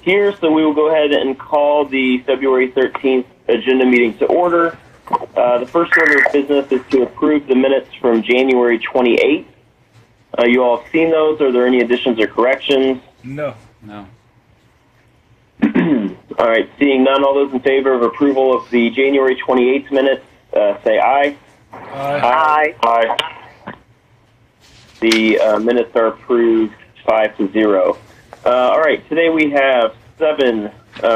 here, so we will go ahead and call the February 13th agenda meeting to order. The first order of business is to approve the minutes from January 28th. You all have seen those. Are there any additions or corrections? No. All right, seeing none, all those in favor of approval of the January 28th minutes, say aye. Aye. Aye. The minutes are approved 5-0. All right, today we have 7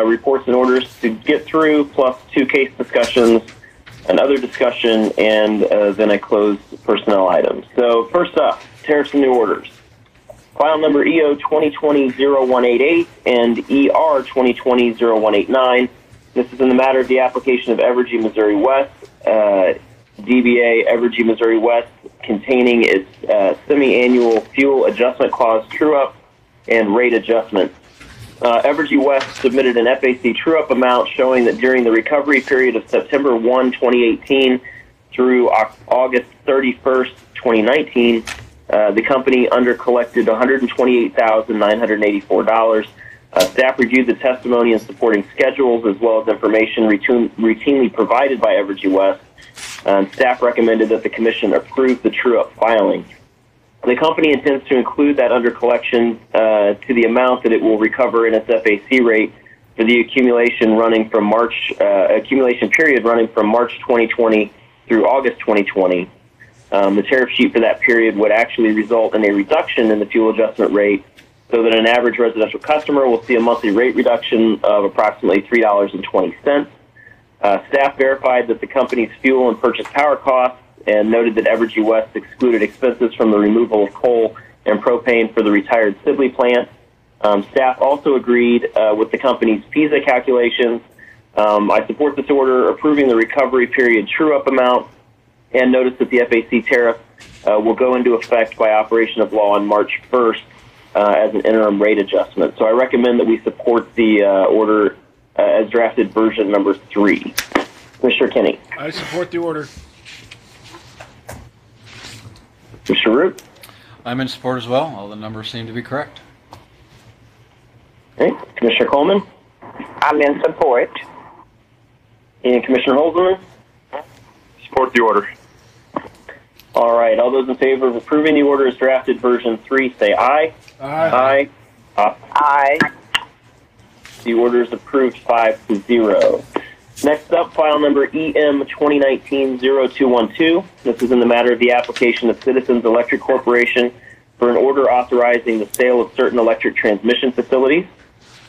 reports and orders to get through, plus 2 case discussions, another discussion, and then a closed personnel item. So first up, tariffs and new orders. File number EO 2020-0188 and ER 2020-0189. This is in the matter of the application of Evergy Missouri West, DBA Evergy Missouri West, containing its semi-annual fuel adjustment clause true-up and rate adjustment. Evergy West submitted an FAC true-up amount showing that during the recovery period of September 1, 2018 through August 31st, 2019, the company undercollected $128,984. Staff reviewed the testimony and supporting schedules as well as information routinely provided by Evergy West. Staff recommended that the Commission approve the true-up filing. The company intends to include that undercollection to the amount that it will recover in its FAC rate for the accumulation period running from March 2020 through August 2020. The tariff sheet for that period would actually result in a reduction in the fuel adjustment rate, so that an average residential customer will see a monthly rate reduction of approximately $3.20. Staff verified that the company's fuel and purchase power costs and noted that Evergy West excluded expenses from the removal of coal and propane for the retired Sibley plant. Staff also agreed with the company's PISA calculations. I support this order approving the recovery period true-up amount, and notice that the FAC tariff will go into effect by operation of law on March 1st as an interim rate adjustment. So I recommend that we support the order as drafted version number 3. Commissioner Kinney. I support the order. Commissioner Root. I'm in support as well. All the numbers seem to be correct. Okay. Commissioner Coleman. I'm in support. And Commissioner Holzman. Support the order. All right. All those in favor of approving the order as drafted version 3, say aye. Aye. Aye. Aye. The order is approved 5-0. Next up, file number EM 2019-0212. This is in the matter of the application of Citizens Electric Corporation for an order authorizing the sale of certain electric transmission facilities.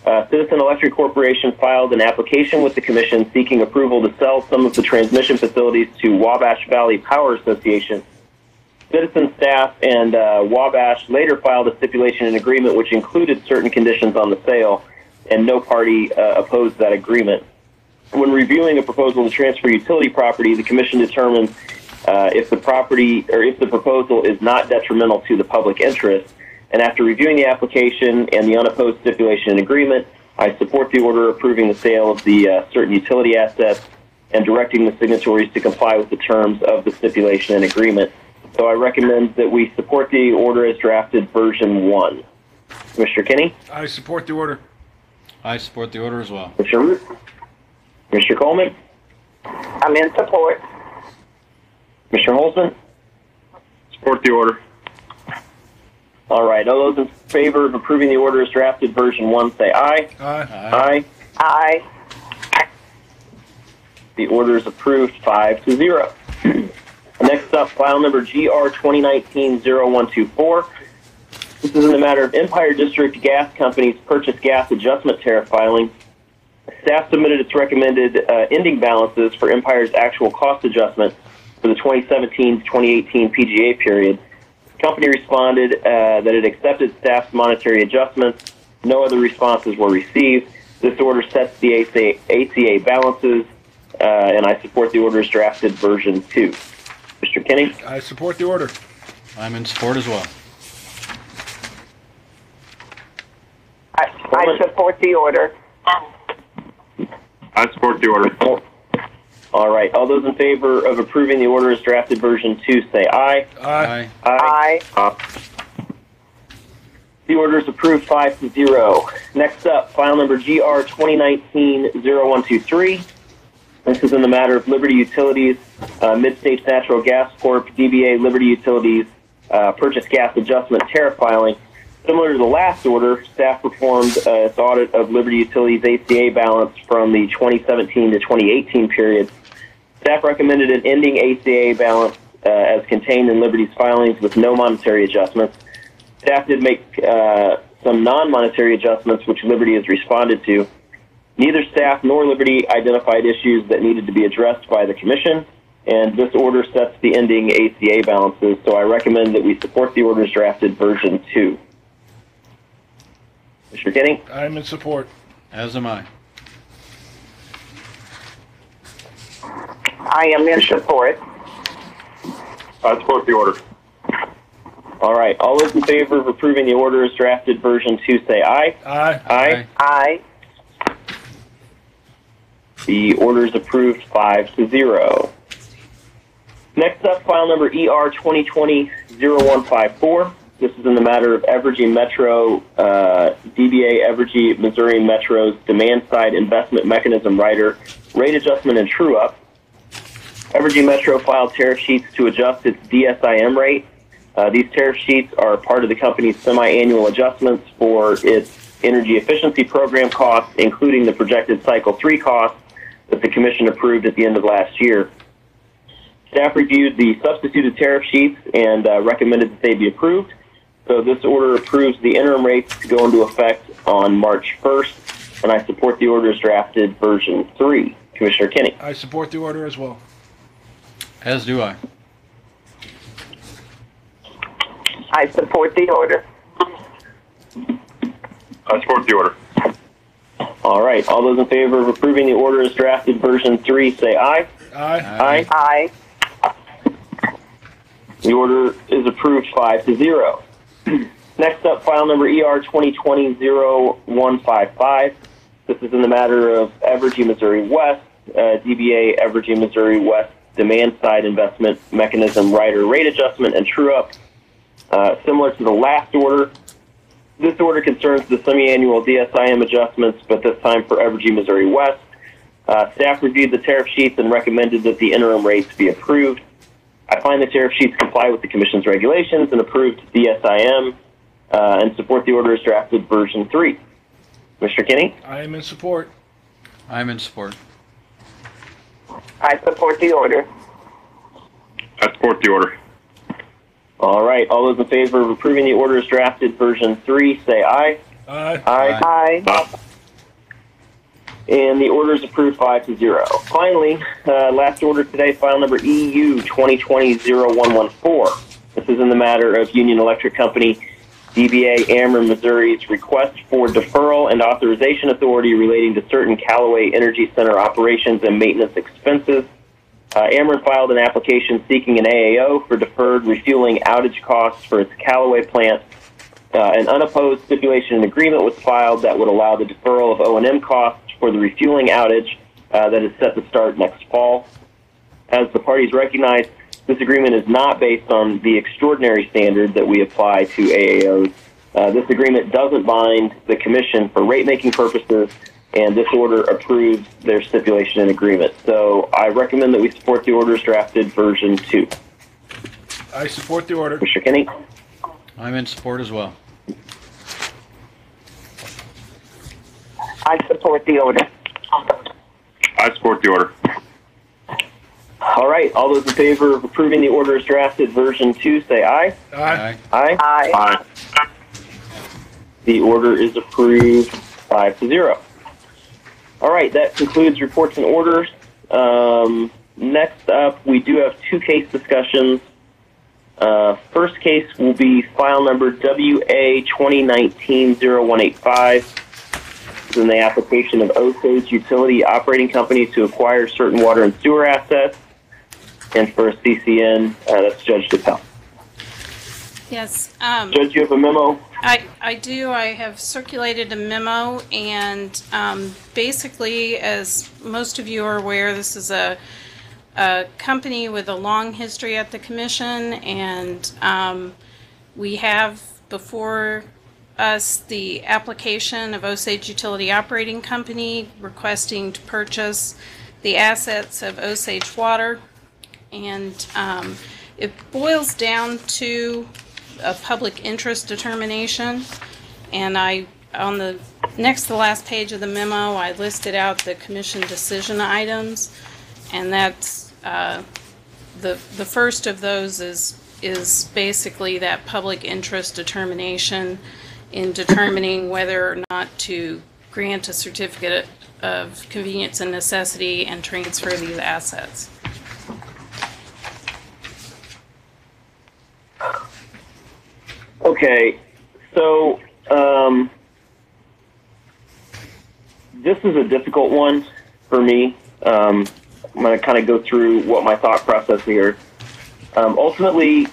Citizen Electric Corporation filed an application with the Commission seeking approval to sell some of the transmission facilities to Wabash Valley Power Association. Citizen staff and Wabash later filed a stipulation and agreement which included certain conditions on the sale, and no party opposed that agreement. When reviewing a proposal to transfer utility property, the Commission determines if the proposal is not detrimental to the public interest. And after reviewing the application and the unopposed stipulation and agreement, I support the order approving the sale of the certain utility assets and directing the signatories to comply with the terms of the stipulation and agreement. So I recommend that we support the order as drafted version 1. Commissioner Kinney? I support the order. I support the order as well. Commissioner Root? Commissioner Coleman? I'm in support. Commissioner Holzman? Support the order. All right. All those in favor of approving the order as drafted version 1, say aye. Aye. Aye. Aye. The order is approved 5-0. Next up, file number GR 2019-0124. This is in the matter of Empire District Gas Company's purchase gas adjustment tariff filing. Staff submitted its recommended ending balances for Empire's actual cost adjustment for the 2017 to 2018 PGA period. The company responded that it accepted staff's monetary adjustments. No other responses were received. This order sets the ACA balances, and I support the order as drafted version 2. Mr. Kinney? I support the order. I'm in support as well. I support the order. I support the order. All right. All those in favor of approving the order as drafted version 2, say aye. Aye. Aye. Aye. The order is approved 5-0. Next up, file number GR 2019-0123. This is in the matter of Liberty Utilities, Mid-States Natural Gas Corp., DBA Liberty Utilities, purchase gas adjustment tariff filing. Similar to the last order, staff performed its audit of Liberty Utilities' ACA balance from the 2017 to 2018 period. Staff recommended an ending ACA balance as contained in Liberty's filings with no monetary adjustments. Staff did make some non-monetary adjustments, which Liberty has responded to. Neither staff nor Liberty identified issues that needed to be addressed by the Commission, and this order sets the ending ACA balances, so I recommend that we support the orders drafted version 2. Mr. Kinney? I'm in support. As am I. I am in support. I support the order. All right. All those in favor of approving the order as drafted version 2 say aye. Aye. Aye. Aye. The order is approved 5-0. Next up, file number ER 2020-0154. This is in the matter of Evergy Metro, DBA Evergy Missouri Metro's demand-side investment mechanism rider, rate adjustment and true-up. Evergy Metro filed tariff sheets to adjust its DSIM rate. These tariff sheets are part of the company's semi-annual adjustments for its energy efficiency program costs, including the projected Cycle 3 costs that the Commission approved at the end of last year. Staff reviewed the substituted tariff sheets and recommended that they be approved. So this order approves the interim rates to go into effect on March 1st, and I support the order as drafted version 3. Commissioner Kinney. I support the order as well. As do I. I support the order. I support the order. All right. All those in favor of approving the order as drafted version 3 say aye. Aye. Aye. The order is approved 5-0. Next up, file number ER 2020-0155. This is in the matter of Evergy Missouri West, DBA Evergy Missouri West demand-side investment mechanism rider rate adjustment and true-up. Similar to the last order, this order concerns the semi-annual DSIM adjustments, but this time for Evergy Missouri West. Staff reviewed the tariff sheets and recommended that the interim rates be approved. I find the tariff sheets comply with the Commission's regulations and approved DSIM and support the order as drafted version 3. Mr. Kinney? I am in support. I'm in support. I support the order. I support the order. All right. All those in favor of approving the order as drafted version 3 say aye. Aye. Aye. Aye. And the order is approved 5-0. Finally, last order today, file number EU 2020-0114. This is in the matter of Union Electric Company, DBA Ameren Missouri's request for deferral and authorization authority relating to certain Callaway Energy Center operations and maintenance expenses. Ameren filed an application seeking an AAO for deferred refueling outage costs for its Callaway plant. An unopposed stipulation and agreement was filed that would allow the deferral of O&M costs for the refueling outage that is set to start next fall. As the parties recognize, this agreement is not based on the extraordinary standard that we apply to AAOs. This agreement doesn't bind the Commission for rate-making purposes, and this order approves their stipulation and agreement. So I recommend that we support the orders drafted version 2. I support the order. Mr. Kinney? I'm in support as well. I support the order. I support the order. All right. All those in favor of approving the order as drafted version 2 say aye. Aye. Aye. Aye. Aye. The order is approved 5-0. All right. That concludes reports and orders. Next up, we do have 2 case discussions. First case will be file number WA 2019-0185. In the application of Osage Utility Operating Company to acquire certain water and sewer assets. And for a CCN, that's Judge DePel. Yes. Judge, you have a memo? I do. I have circulated a memo, and basically, as most of you are aware, this is a company with a long history at the Commission, and we have before us the application of Osage Utility Operating Company requesting to purchase the assets of Osage Water. And it boils down to a public interest determination. And on the next to the last page of the memo, I listed out the commission decision items. And that's the first of those is basically that public interest determination in determining whether or not to grant a certificate of convenience and necessity and transfer these assets. Okay, so this is a difficult one for me. I'm going to kind of go through what my thought process here. Ultimately,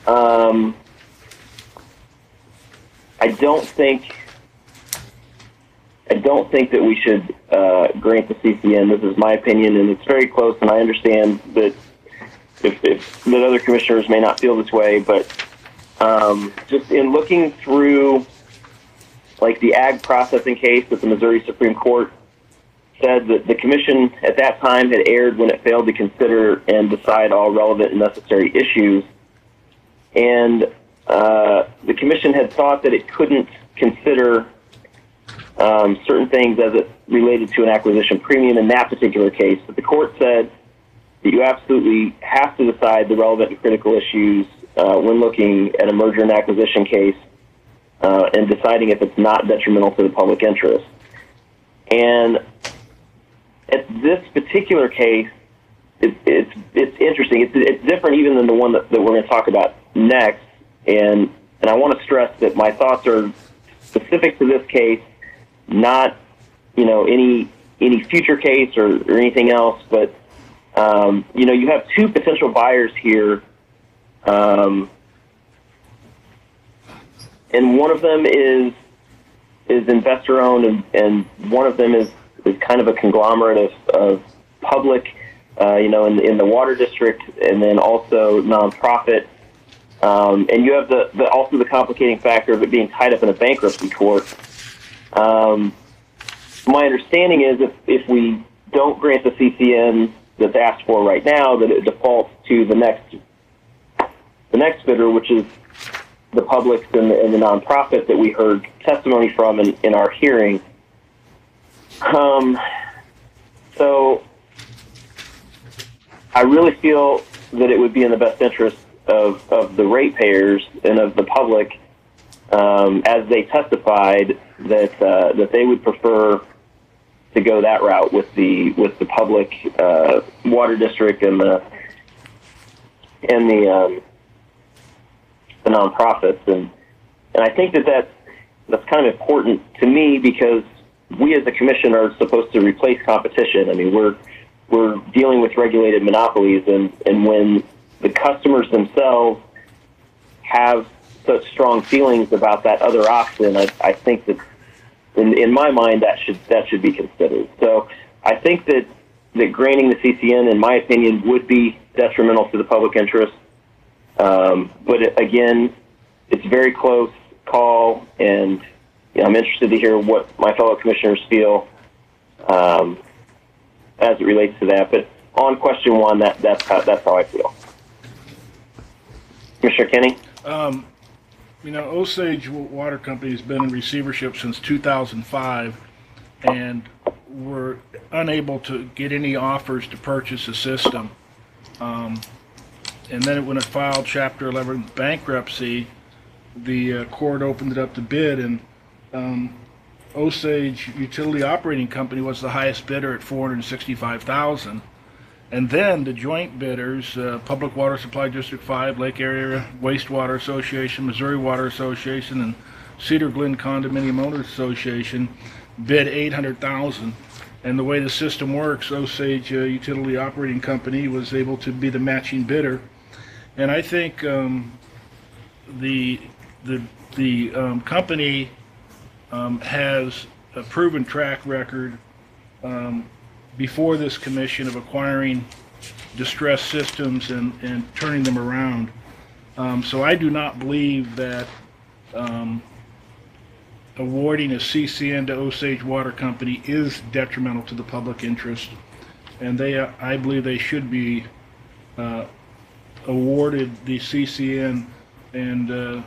I don't think that we should grant the CCN. This is my opinion, and it's very close. And I understand that if that other commissioners may not feel this way, but just in looking through, like the ag processing case that the Missouri Supreme Court said that the commission at that time had erred when it failed to consider and decide all relevant and necessary issues. And the commission had thought that it couldn't consider certain things as it related to an acquisition premium in that particular case. But the court said that you absolutely have to decide the relevant and critical issues when looking at a merger and acquisition case and deciding if it's not detrimental to the public interest. And at this particular case, it's interesting. It's different even than the one that we're going to talk about next. And I want to stress that my thoughts are specific to this case, not any future case or anything else. But you have two potential buyers here, and one of them is investor owned, and one of them is kind of a conglomerate of public, in the water district, and then also nonprofit. And you have also the complicating factor of it being tied up in a bankruptcy court. My understanding is if we don't grant the CCN that's asked for right now, that it defaults to the next bidder, which is the publics and the nonprofit that we heard testimony from in our hearing. So I really feel that it would be in the best interest of the ratepayers and of the public, as they testified, that they would prefer to go that route with the public water district and the nonprofits, and I think that's kind of important to me because we as a commission are supposed to replace competition. I mean, we're dealing with regulated monopolies, and when the customers themselves have such strong feelings about that other option, I think that in my mind that should be considered. So I think that granting the CCN, in my opinion, would be detrimental to the public interest. But again, it's a very close call, and I'm interested to hear what my fellow commissioners feel as it relates to that. But on question one, that's how I feel. Commissioner Kenny? Osage Water Company has been in receivership since 2005, and were unable to get any offers to purchase the system. And then when it filed Chapter 11 bankruptcy, the court opened it up to bid, and Osage Utility Operating Company was the highest bidder at $465,000. And then the joint bidders, Public Water Supply District 5, Lake Area Wastewater Association, Missouri Water Association, and Cedar Glen Condominium Owners Association, bid $800,000. And the way the system works, Osage Utility Operating Company was able to be the matching bidder. And I think the company has a proven track record before this commission of acquiring distressed systems and turning them around. So I do not believe that awarding a CCN to Osage Water Company is detrimental to the public interest, and I believe they should be awarded the CCN, and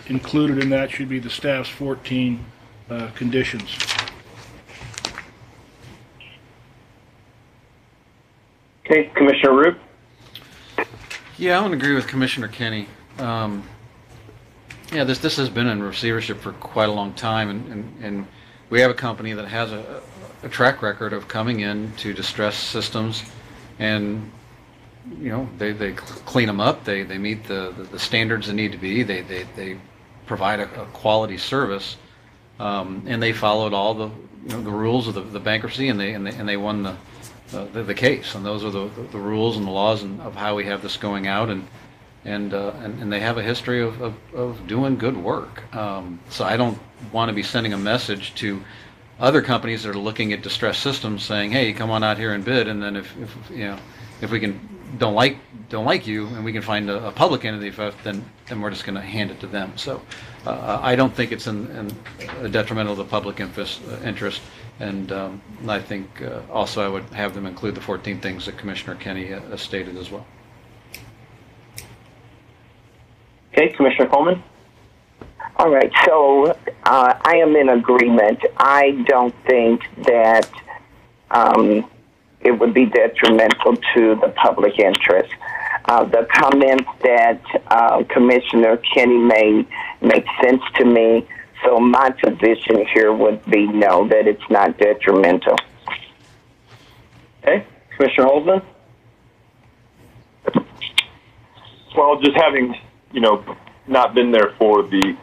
included in that should be the staff's 14 conditions. Okay, Commissioner Root? Yeah, I would agree with Commissioner Kenny. Yeah, this has been in receivership for quite a long time, and we have a company that has a track record of coming in to distress systems, and they clean them up. They meet the standards that need to be. They provide a quality service, and they followed all the rules of the bankruptcy, and they won the case. And those are the rules and the laws of how we have this going out, and they have a history of doing good work. So I don't want to be sending a message to other companies that are looking at distressed systems saying, hey, come on out here and bid, and then if we don't like you and we can find a public entity, then we're just going to hand it to them. So I don't think it's in a detrimental to the public interest, and I think also I would have them include the 14 things that Commissioner Kenny stated as well. Okay, Commissioner Coleman? All right, so I am in agreement. I don't think that it would be detrimental to the public interest. The comments that Commissioner Kenny made make sense to me, so my position here would be no, that it's not detrimental. Okay, Commissioner Holzman? Well, just having, not been there for the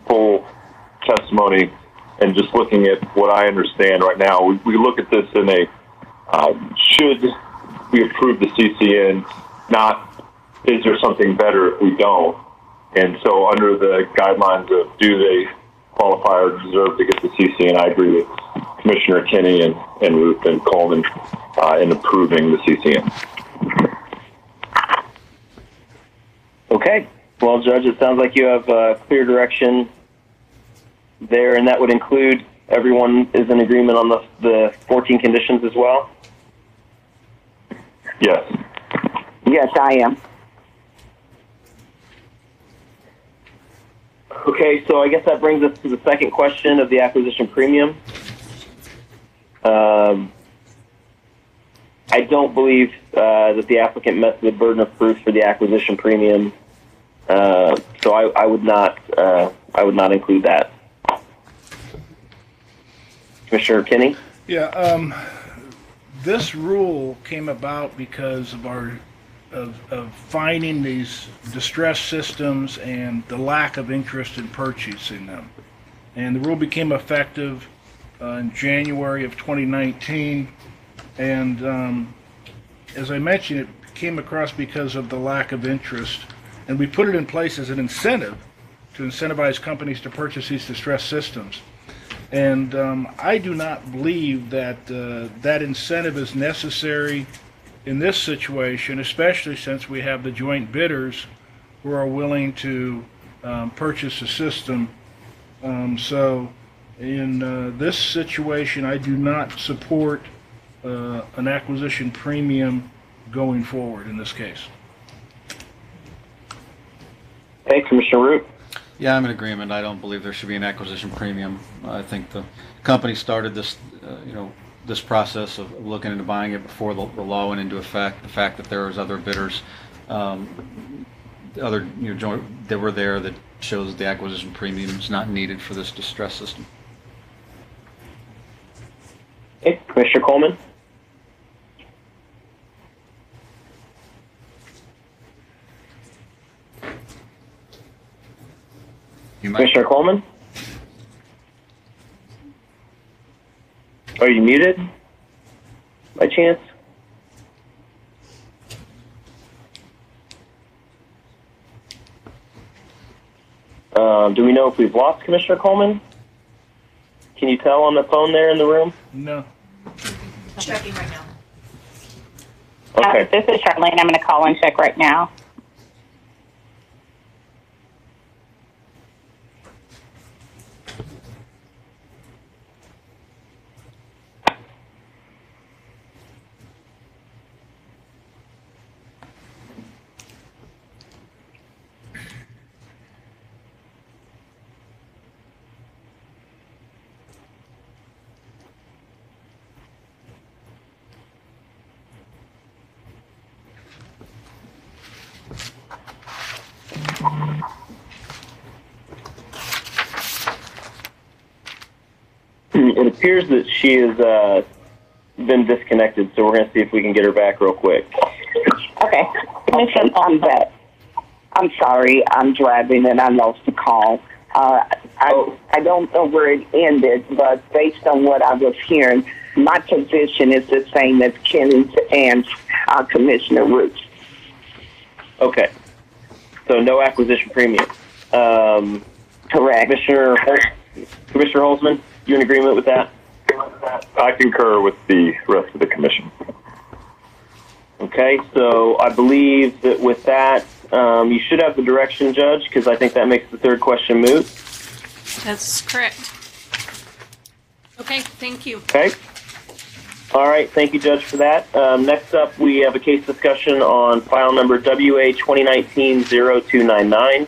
full testimony and just looking at what I understand right now, we look at this in a should we approve the CCN, not is there something better if we don't. And so under the guidelines of do they qualify or deserve to get the CCN, I agree with Commissioner Kenny and Ruth and Coleman in approving the CCN. Okay. Well, Judge, it sounds like you have clear direction there, and that would include everyone is in agreement on the 14 conditions as well? Yes. Yes, I am. Okay, so I guess that brings us to the second question of the acquisition premium. I don't believe that the applicant met the burden of proof for the acquisition premium, so I would not include that. Commissioner Kenny? Yeah, this rule came about because of of finding these distressed systems and the lack of interest in purchasing them. And the rule became effective in January of 2019. And as I mentioned, it came across because of the lack of interest. And we put it in place as an incentive to incentivize companies to purchase these distressed systems. And I do not believe that that incentive is necessary in this situation, especially since we have the joint bidders who are willing to purchase a system. So in this situation, I do not support an acquisition premium going forward in this case. Okay, Commissioner Root? Yeah, I'm in agreement. I don't believe there should be an acquisition premium. I think the company started this, this process of looking into buying it before the law went into effect. The fact that there was other bidders, joint that were there, that shows that the acquisition premium is not needed for this distress system. Okay, Commissioner Coleman? Commissioner Coleman? Are you muted by chance? Do we know if we've lost Commissioner Coleman? Can you tell on the phone there in the room? No. Checking right now. Okay. This is Charlene. I'm going to call and check right now. appears that she has been disconnected, so we're going to see if we can get her back real quick. Okay. Commissioner, I'm back. I'm sorry, I'm driving and I lost the call. I don't know where it ended, but based on what I was hearing, my position is the same as Kenny's and Commissioner Root. Okay. So no acquisition premium. Correct. Commissioner Holzman, you in agreement with that? I concur with the rest of the commission. Okay, so I believe that with that, you should have the direction, Judge, because I think that makes the third question moot. That's correct. Okay, thank you. Okay. All right, thank you, Judge, for that. Next up, we have a case discussion on file number WA 2019-0299.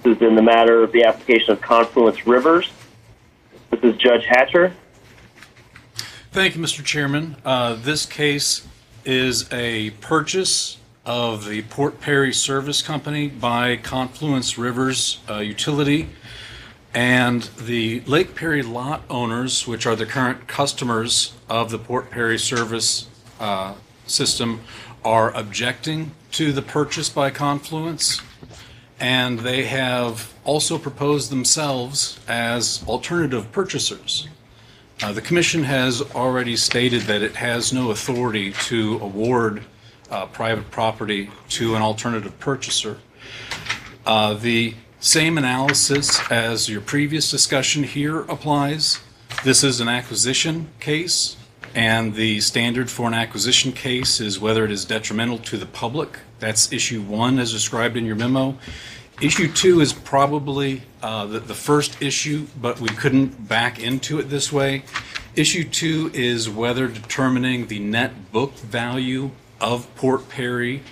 This is in the matter of the application of Confluence Rivers. This is Judge Hatcher. Thank you, Mr. Chairman. This case is a purchase of the Port Perry Service Company by Confluence Rivers Utility, and the Lake Perry lot owners, which are the current customers of the Port Perry Service system, are objecting to the purchase by Confluence, and they have also proposed themselves as alternative purchasers. The Commission has already stated that it has no authority to award private property to an alternative purchaser. The same analysis as your previous discussion here applies. This is an acquisition case, and the standard for an acquisition case is whether it is detrimental to the public. That's issue 1 as described in your memo. Issue 2 is probably the first issue, but we couldn't back into it this way. Issue 2 is whether determining the net book value of Port Perry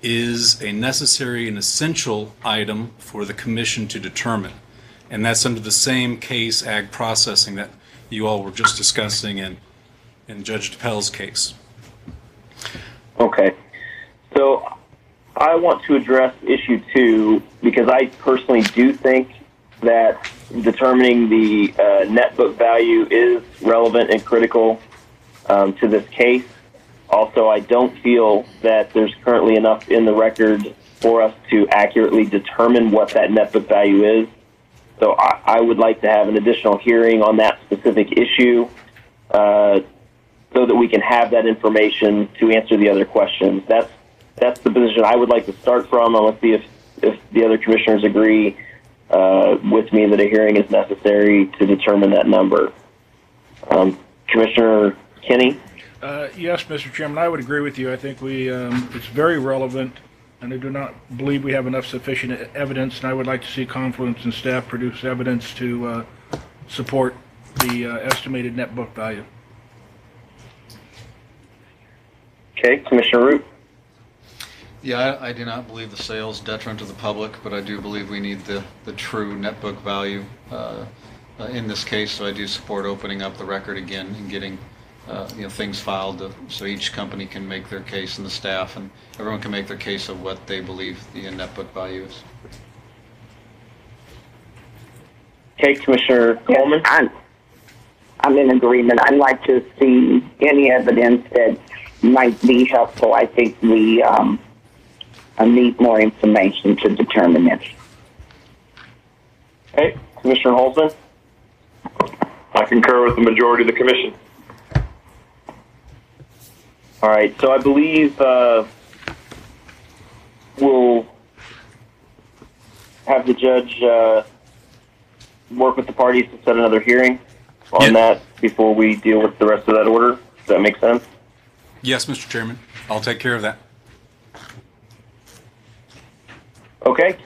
is a necessary and essential item for the Commission to determine. And that's under the same case, ag processing, that you all were just discussing in Judge DePell's case. Okay. So I want to address issue 2 because I personally do think that determining the net book value is relevant and critical to this case. Also, I don't feel that there's currently enough in the record for us to accurately determine what that net book value is. So I would like to have an additional hearing on that specific issue so that we can have that information to answer the other questions. That's the position I would like to start from. I want to see if the other commissioners agree with me that a hearing is necessary to determine that number. Commissioner Kinney? Yes, Mr. Chairman, I would agree with you. I think it's very relevant, and I do not believe we have enough sufficient evidence, and I would like to see Confluence and staff produce evidence to support the estimated net book value. Okay, Commissioner Root? Yeah, I do not believe the sale is detrimental to the public, but I do believe we need the true net book value in this case, so I do support opening up the record again and getting things filed so each company can make their case, and the staff and everyone can make their case of what they believe the net book value is. Okay, Commissioner Coleman? I'm in agreement. I'd like to see any evidence that might be helpful. I think we need more information to determine this. Okay, Commissioner Holzman? I concur with the majority of the commission. All right, so I believe we'll have the judge work with the parties to set another hearing on that before we deal with the rest of that order. Does that make sense? Yes, Mr. Chairman. I'll take care of that. Okay.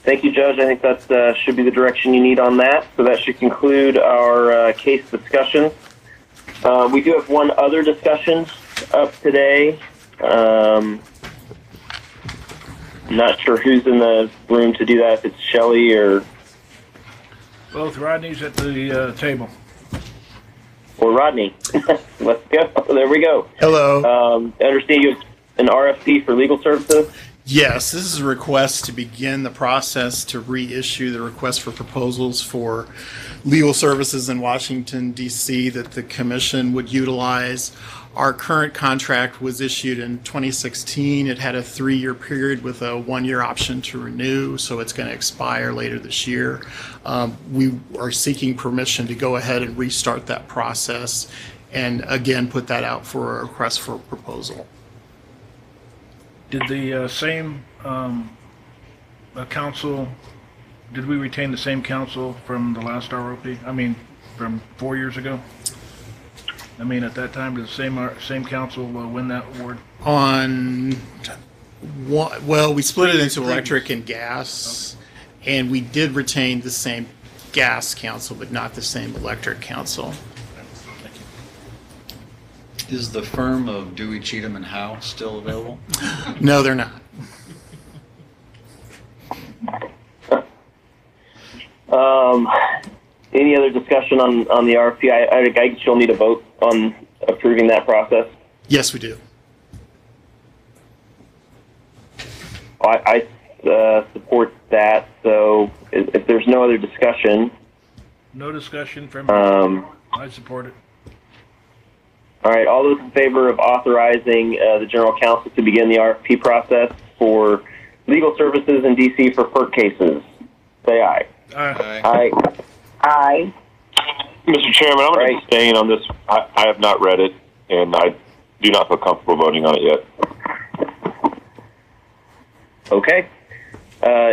Thank you, Judge. I think that should be the direction you need on that. So that should conclude our case discussion. We do have one other discussion up today. Not sure who's in the room to do that, if it's Shelley or... Both Rodney's at the table. Or Rodney. Let's go. There we go. Hello. I understand you have an RFP for legal services? Yes, this is a request to begin the process to reissue the request for proposals for legal services in Washington, D.C. that the commission would utilize. Our current contract was issued in 2016. It had a 3-year period with a 1-year option to renew, so it's going to expire later this year. We are seeking permission to go ahead and restart that process and again put that out for a request for proposal. Did the same council, did we retain the same council from the last ROP? I mean, from 4 years ago? I mean, at that time, did the same council win that award? Well, we split it into electric and gas, and we did retain the same gas council, but not the same electric council. Thank you. Is the firm of Dewey, Cheatham, and Howe still available? No, they're not. Any other discussion on the RFP? I guess you'll need a vote on approving that process. Yes, we do. I support that. So if there's no other discussion. No discussion from I support it. All right, all those in favor of authorizing the General Counsel to begin the RFP process for legal services in D.C. for FERC cases, say aye. Aye. Aye. Aye. Mr. Chairman, I'm going to abstain on this. I have not read it, and I do not feel comfortable voting on it yet. Okay.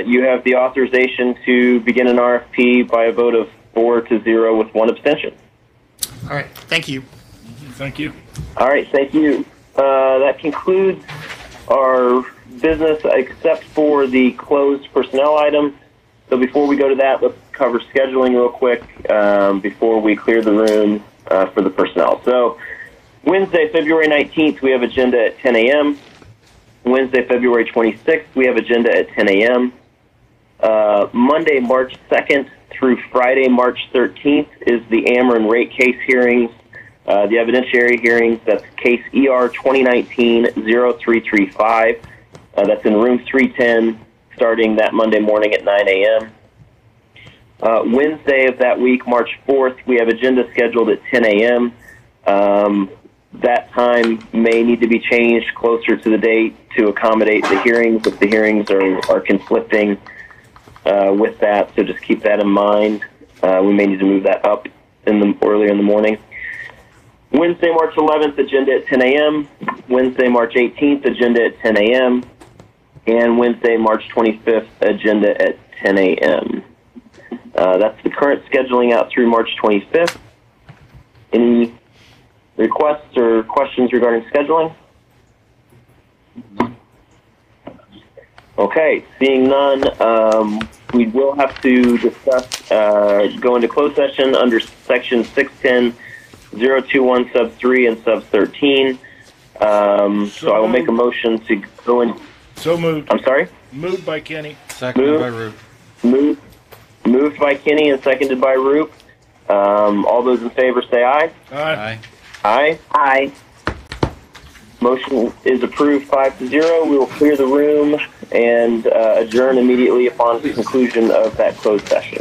You have the authorization to begin an RFP by a vote of 4-0 with 1 abstention. All right, thank you. Thank you. All right, thank you. That concludes our business except for the closed personnel item. So before we go to that, let's cover scheduling real quick before we clear the room for the personnel. So Wednesday, February 19th, we have agenda at 10 a.m. Wednesday, February 26th, we have agenda at 10 a.m. Monday, March 2nd through Friday, March 13th is the Ameren rate case hearings, the evidentiary hearings. That's case ER 2019-0335. That's in room 310, starting that Monday morning at 9 a.m. Wednesday of that week, March 4th, we have agenda scheduled at 10 a.m. That time may need to be changed closer to the date to accommodate the hearings if the hearings are conflicting with that, so just keep that in mind. We may need to move that up earlier in the morning. Wednesday, March 11th, agenda at 10 a.m. Wednesday, March 18th, agenda at 10 a.m. And Wednesday, March 25th, agenda at 10 a.m. That's the current scheduling out through March 25th. Any requests or questions regarding scheduling? Okay, seeing none, we will have to discuss, go into closed session under section 610-021 sub 3 and sub 13. So I will make a motion to go in. So moved. I'm sorry? Moved by Kenny. Seconded by Roop. Moved by Kenny and seconded by Roop. All those in favor say aye. Aye. Aye. Aye. Motion is approved 5-0. We will clear the room and adjourn immediately upon the conclusion of that closed session.